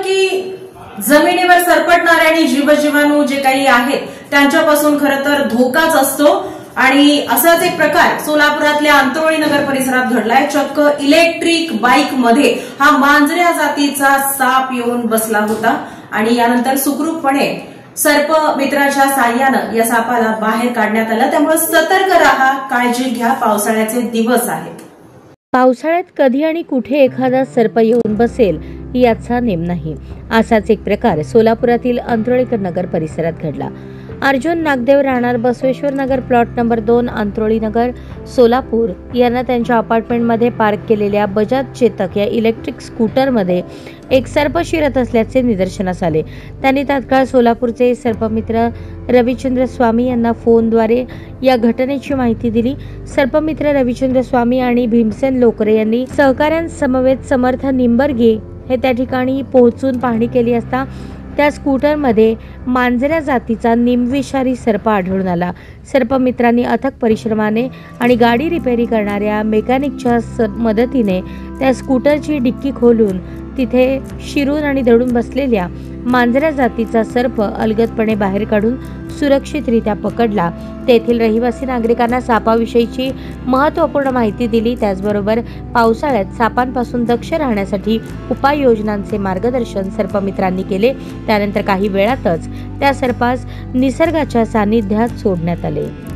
की जमिनीवर सरपटणारे आणि जीवजीवाणू जे काही आहेत त्यांच्यापासून खरं तर धोकाच असतो आणि असाच एक प्रकार सोलापुरातल्या अंतरोळी नगर परिसरात घडलाय। चक्क इलेक्ट्रिक बाईक मध्ये हा मांजऱ्या जातीचा साप येऊन बसला होता आणि यानंतर सुखरूपपणे सर्प मित्राच्या साह्यानं या सापाला बाहेर काढण्यात आलं। त्यामुळे सतर्क राहा, काळजी घ्या, पावसाळ्याचे दिवस आहेत। पावसाळ्यात कधी आणि कुठे एखादा सर्प येऊन बसेल याचा नेम नाही। असाच एक प्रकार सोलापुरातील अंतरोळीकर नगर परिसरात घडला। अर्जुन नागदेव राहणार बसवेश्वर नगर प्लॉट नंबर 2 अंतरोळी नगर सोलापूर यांना त्यांच्या अपार्टमेंटमध्ये पार्क केलेल्या बजाज चेतक या इलेक्ट्रिक स्कूटरमध्ये एक सर्प शिरत असल्याचे निदर्शनास आले। त्यांनी तात्काळ सोलापूरचे सर्पमित्र रविचंद्र स्वामी यांना फोनद्वारे या घटनेची माहिती दिली। सर्पमित्र रविचंद्र स्वामी आणि भीमसेन लोकरे यांनी सहकाऱ्यांसमवेत समर्थ निंबर्गे हे त्या ठिकाणी पोहोचून पाहणी केली असता त्या स्कूटरमध्ये मांजऱ्या जातीचा निमविषारी सर्प आढळून आला। सर्पमित्रांनी अथक परिश्रमाने आणि गाडी रिपेरी करणाऱ्या मेकॅनिकच्या मदतीने त्या स्कूटरची डिक्की खोलून तिथे शिरून आणि दडून बसलेल्या मांजऱ्या जातीचा सर्प अलगदपणे बाहेर काढून सुरक्षितरित्या पकडला। तेथील रहिवासी नागरिकांना सापाविषयीची महत्त्वपूर्ण माहिती दिली। त्याचबरोबर पावसाळ्यात सापांपासून दक्ष राहण्यासाठी उपाययोजनांचे मार्गदर्शन सर्पमित्रांनी केले। त्यानंतर काही वेळातच त्या सर्पास निसर्गाच्या सानिध्यात सोडण्यात आले।